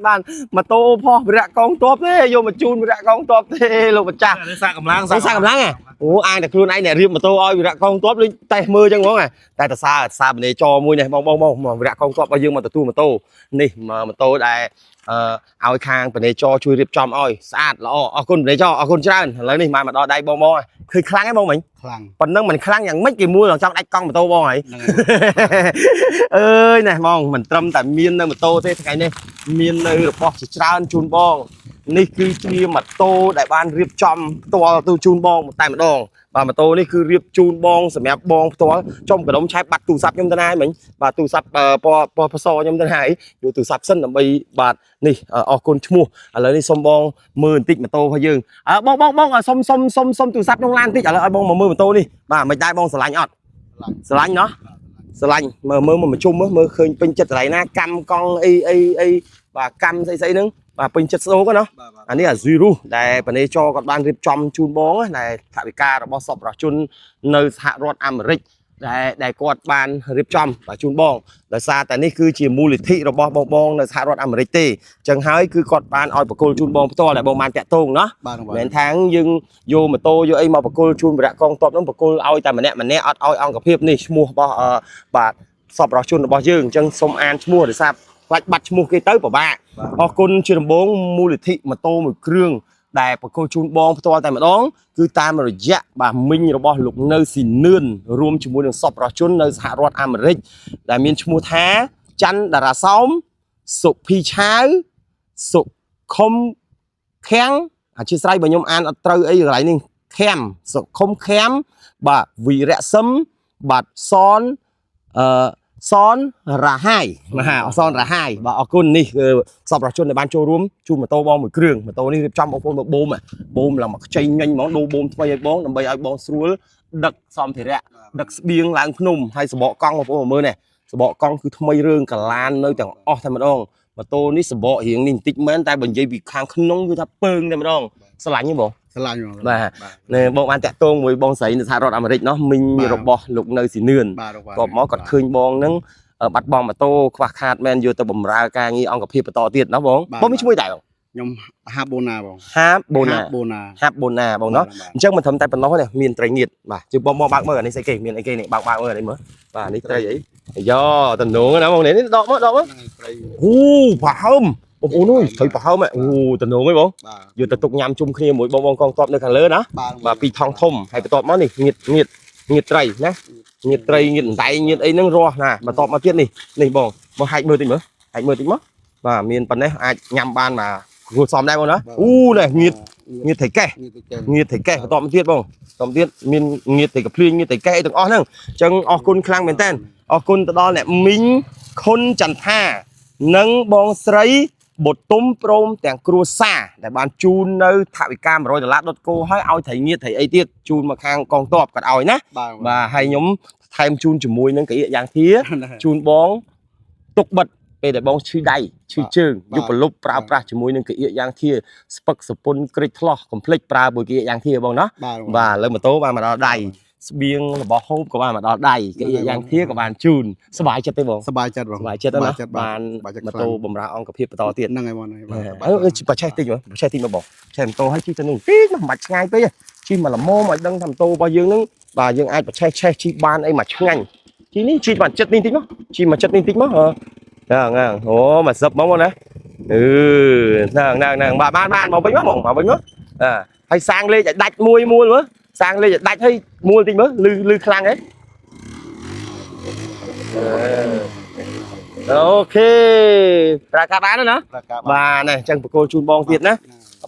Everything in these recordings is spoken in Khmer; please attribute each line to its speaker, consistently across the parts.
Speaker 1: បានម៉ូតូផុសវិរៈកងទ័ពទេយកមកជូនវិរៈកងទ័ពទេលោកម្ចាស់សាកកម្លាំងអូអាងតែខ្លួនឯងអ្នករៀបម៉ូតូឲ្យវិរៈកងទ័ពលេងតេស្តមើលចឹងហ្មងតែតសារមនេចមួយនេះបងវិរៈកងទ័ពឲ្យយើងមកទទួលម៉ូតូនេះម៉ូតូដែលឲ្យខាងបនេចជួយរៀបចំឲ្យស្អាតល្អអរគុណបនេចអរគុណច្រើនឥឡូវនេះមកដល់ដៃបងឃើញខ្លាំងទេបងមិញខ្លាំងប៉ុណ្ណឹងមិនខ្លាំងយ៉ាងម៉េចគេមួលចង់ដាច់កង់ម៉ូតូបងហើយអើយណែបងមិនត្រឹមតែមាននៅម៉ូតូទេថ្ងៃនេះមាននៅរបស់ជាច្រើនជូនបងនេះគឺជាម៉ូតូដែលបានរៀបចំផ្ទាល់ទៅជូនបងតែម្ដងបាទម៉ូតូនេះគឺរៀបជូនបងសម្រាប់បងផ្ទាល់ចំកណ្ដុំឆែបបាត់ទូរស័ព្ទខ្ញុំទៅណាមិញបាទទូរស័ព្ទពណ៌ផសខ្ញុំទៅណាយកទូរស័ព្ទសិនដើម្បីបាទនេះអរគុណឈ្មោះឥឡូវនេះសុំបងមើលបន្តិចម៉ូតូរបស់យើងបងសុំទូរស័ព្ទក្នុងឡានបន្តិចឥឡូវឲ្យបងមកមើលម៉ូតូនេះបាទមិនដែរបងស្រឡាញ់អត់ស្រឡាញ់ណោះស្រឡាញ់មើលមកជុំមើលឃើញពេញចិត្តកន្លែងណាកម្មកង់អីបាទកម្មស្អីហ្នឹងបាទពេញចិត្តស្ដោកណាអានេះអា Zero ដែលបនេចគាត់បានរៀបចំជូនបងដែលថវិការបស់សប្បុរសជននៅសហរដ្ឋអាមេរិកដែលគាត់បានរៀបចំបាទជូនបងដោយសារតែនេះគឺជាមូលនិធិរបស់បងនៅសហរដ្ឋអាមេរិកទេអញ្ចឹងហើយគឺគាត់បានឲ្យបកគលជូនបងផ្ទាល់ដែលបងបានតាក់ទងណាមិនមែនថាយើងយកម៉ូតូយកអីមកបកគលជូនវិរៈកងទ័ពនោះបកគលឲ្យតែម្នាក់អត់ឲ្យអង្គភាពនេះឈ្មោះរបស់បាទសប្បុរសជនរបស់យើងអញ្ចឹងសូមអានឈ្មោះដោយសារខ្លាចបាត់ឈ្មោះគេទៅពិបាកអរគុណជាដំបូងមូលនិធិម៉ូតូមួយគ្រឿងដែលបកគលជូនបងផ្ទាល់តែម្ដងគឺតាមរយៈបាទមីងរបស់លោកនៅស៊ីនឿនរួមជាមួយនឹងសប្បុរសជននៅសហរដ្ឋអាមេរិកដែលមានឈ្មោះថាច័ន្ទតារាសោមសុភីឆាវសុខុមខាំងអធិស្ឋានបើខ្ញុំអានអត់ត្រូវអីកន្លែងនេះខាំសុខុមខាំបាទវិរៈសឹមបាទសនរ៉ាហាយមហាសនរ៉ាហាយបាទអរគុណនេះគឺសប្បុរសជនដែលបានចូលរួមជូនម៉ូតូបងមួយគ្រឿងម៉ូតូនេះរៀបចំបងប្អូនមកបូមឡើងមកខ្ចីញញហ្មងដូរបូមថ្មីឲ្យបងដើម្បីឲ្យបងស្រួលដឹកសម្ភារៈដឹកស្បៀងឡើងភ្នំហើយសបកកង់បងប្អូនមើលនេះសបកកង់គឺថ្មីរឿងកាឡាននៅទាំងអស់តែម្ដងម៉ូតូនេះសបករៀងនេះបន្តិចមែនតែបើនិយាយពីខាងក្នុងគឺថាពើងតែម្ដងស្រឡាញ់ទេបងស្រឡាញ់បាទបងបានតាក់ទងមួយបងស្រីនៅសហរដ្ឋអាមេរិកនោះមីងរបស់លោកនៅស៊ីនឿនគាត់មកគាត់ឃើញបងហ្នឹងបាត់បង់ម៉ូតូខ្វះខាតមែនយកទៅបម្រើការងារអង្គភាពបន្តទៀតណាបងមានឈ្មោះដែរបងខ្ញុំហាបូណាបងហាបូណាបងណោះអញ្ចឹងមិនត្រឹមតែប៉ុណ្ណោះទេមានត្រីងៀតបាទជិះបងបើកមើលអានេះស្អីគេមានអីគេនេះបើកមើលអានេះមើលបាទនេះត្រីអីយោតំណងណាបងនេះដកមកអូប្រហើមបងប្អូនអើយត្រីប្រហើមអូតំណងហីបងយកទៅទុកញ៉ាំជុំគ្នាមួយបងកងទ័ពនៅខាងលើណាបាទពីថងធំហើយបន្ទាប់មកនេះងៀតត្រីណាងៀតត្រីងៀតអណ្ដែងងៀតអីហ្នឹងរស់ណាបន្ទាប់មកទៀតនេះបងមកហាច់មើលតិចមើលបាទមានប៉ុណ្ណេះអាចញ៉ាំបានបាទគួរសមដែរបងណាអូនេះងៀតត្រីកេះបន្ទាប់មកទៀតបងបន្តទៀតមានងៀតត្រីកាភ្លៀងងៀតត្រីកេះទាំងអស់ហ្នឹងអញ្ចឹងអរគុណខ្លាំងមែនតើអរគុណទៅដល់អ្នកមីងខុនចន្ទថានិងបងស្រីបុទុំព្រមទាំងគ្រួសារដែលបានជូននៅថវិកា$100ដុតគោហើយឲ្យត្រីងៀតត្រីអីទៀតជូនមកខាងកងទ័ពគាត់ឲ្យណាបាទហើយខ្ញុំថែមជូនជាមួយនឹងកាអៀកយ៉ាងធាជូនបងទុកបិទពេលដែលបងឈឺដៃឈឺជើងយកប្រលប់ប្រើប្រាស់ជាមួយនឹងកាអៀកយ៉ាងធាស្ពឹកសពុនក្រិចថ្លោះកុំភ្លេចប្រើមួយកាអៀកយ៉ាងធាបងណាបាទឥឡូវម៉ូតូបានមកដល់ដៃស្បៀងរបស់ហូបក៏បានមកដល់ដៃកាអៀកយ៉ាងធាក៏បានជូនសប្បាយចិត្តទេបងសប្បាយចិត្តណាបានម៉ូតូបម្រើអង្គភាពបន្តទៀតហ្នឹងហើយបងបច្ចេកតិចមកបងឆែម៉ូតូឲ្យជិះទៅនោះពេកមិនបាច់ឆ្ងាយពេកជិះមកល្មមឲ្យដឹងថាម៉ូតូរបស់យើងហ្នឹងបាទយើងអាចបច្ចេកឆេះជិះបានអីមកឆ្ងាញ់ជិះនេះជិះបានចិត្តនេះតិចមកជិះមកចិត្តនេះតិចមកហ្នឹងអូមកសឹបមកណាហ្នឹងបានមកវិញមកហើយសាងលេខឲ្យដាច់មួយមើលសាងលេខឲ្យដាច់ឲ្យមួលតិចមើលលឺខ្លាំងហ៎អូខេប្រកាសបានណាបាទនេះអញ្ចឹងបកគោជូនបងទៀតណា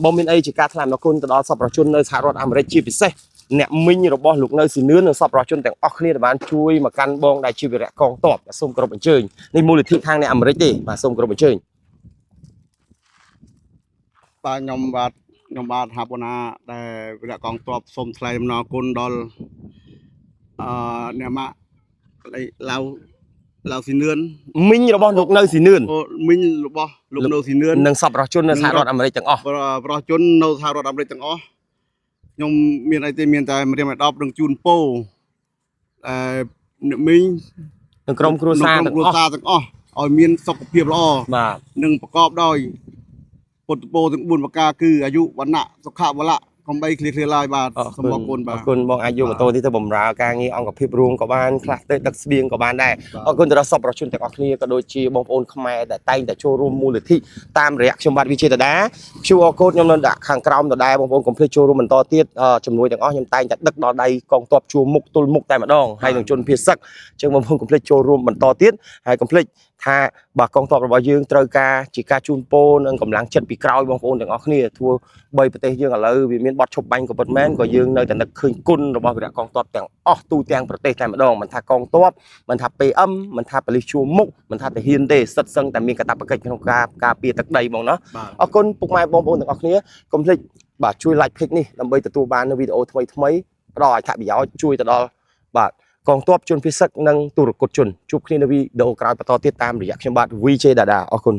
Speaker 1: បងមានអីជាការថ្លែងអំណរគុណទៅដល់សប្បុរសជននៅសហរដ្ឋអាមេរិកជាពិសេសអ្នកមីងរបស់លោកនៅស៊ីនឿននិងសប្បុរសជនទាំងអស់គ្នាដែលបានជួយមកកាន់បងដែលជាវីរៈកងទ័ពសូមគោរពអញ្ជើញនេះមូលនិធិខាងអ្នកអាមេរិកទេបាទសូមគោរពអញ្ជើញបាទខ្ញុំបាទហាបូណាដែលវីរៈកងទ័ពសូមថ្លែងអំណរគុណដល់អ្នកម៉ាក់ឡៅស៊ីនឿនមីងរបស់លោកនៅស៊ីនឿនមីងរបស់លោកនៅស៊ីនឿននិងសប្បុរសជននៅសហរដ្ឋអាមេរិកទាំងអស់ប្រសជននៅសហរដ្ឋអាមេរិកទាំងអស់ខ្ញុំមានអីទេមានតែម្រាម10នឹងជូនពោអ្នកមីង នឹងក្រុមគ្រួសារទាំងអស់
Speaker 2: ឲ្យមានសុខភាពល្អ
Speaker 1: បាទ
Speaker 2: និងប្រកបដោយពុទ្ធពោទាំង4ប្រការគឺអាយុវណ្ណៈសុខៈវលៈកំបីឃ្លៀឃ្លាឡើយបាទសូមអរគុណបាទ
Speaker 1: អរគុណបងអាចយកម៉ូតូនេះទៅបម្រើការងារអង្គភាពរួមក៏បានខ្លះទៅដឹកស្បៀងក៏បានដែរអរគុណទៅដល់សពប្រជាជនទាំងអស់គ្នាក៏ដូចជាបងប្អូនខ្មែរដែលតែងតែចូលរួមមូលនិធិតាមរយៈខ្ញុំបាទវិជាតដា QR code ខ្ញុំនៅដាក់ខាងក្រោមដដែលបងប្អូនកុំភ្លេចចូលរួមបន្តទៀតជំនួយទាំងអស់ខ្ញុំតែងតែដឹកដល់ដៃកងទ័ពជួរមុខទល់មុខតែម្ដងហើយនឹងជនភៀសសឹកអញ្ចឹងបងប្អូនកុំភ្លេចចូលរួមបន្តទៀតហើយកុំភ្លេចថាបាទកងទ័ពរបស់យើងត្រូវការជាការជូនពរនិងកម្លាំងចិត្តពីក្រោយបងប្អូនទាំងអស់គ្នាធ្វើបីប្រទេសយើងឥឡូវវាមានបទឈប់បាញ់ក៏ពិតមែនក៏យើងនៅតែនឹកឃើញគុណរបស់វីរៈកងទ័ពទាំងអស់ទូទាំងប្រទេសតែម្ដងមិនថាកងទ័ពមិនថា PM មិនថាប៉ូលីសជួរមុខមិនថាទាហានទេសិតសឹងតែមានកាតព្វកិច្ចក្នុងការការពារទឹកដីបងណាអរគុណពុកម៉ែបងប្អូនទាំងអស់គ្នាកុំភ្លេចបាទជួយ like page នេះដើម្បីទទួលបាននូវវីដេអូថ្មីផ្ដល់អត្ថប្រយោជន៍ជួយទៅដល់បាទកងទ័ពជនភៀសសឹកនិងទូរគតជនជួបគ្នានៅវីដេអូក្រោយបន្តទៀតតាមរយៈខ្ញុំបាទ VJ Dada អរគុណ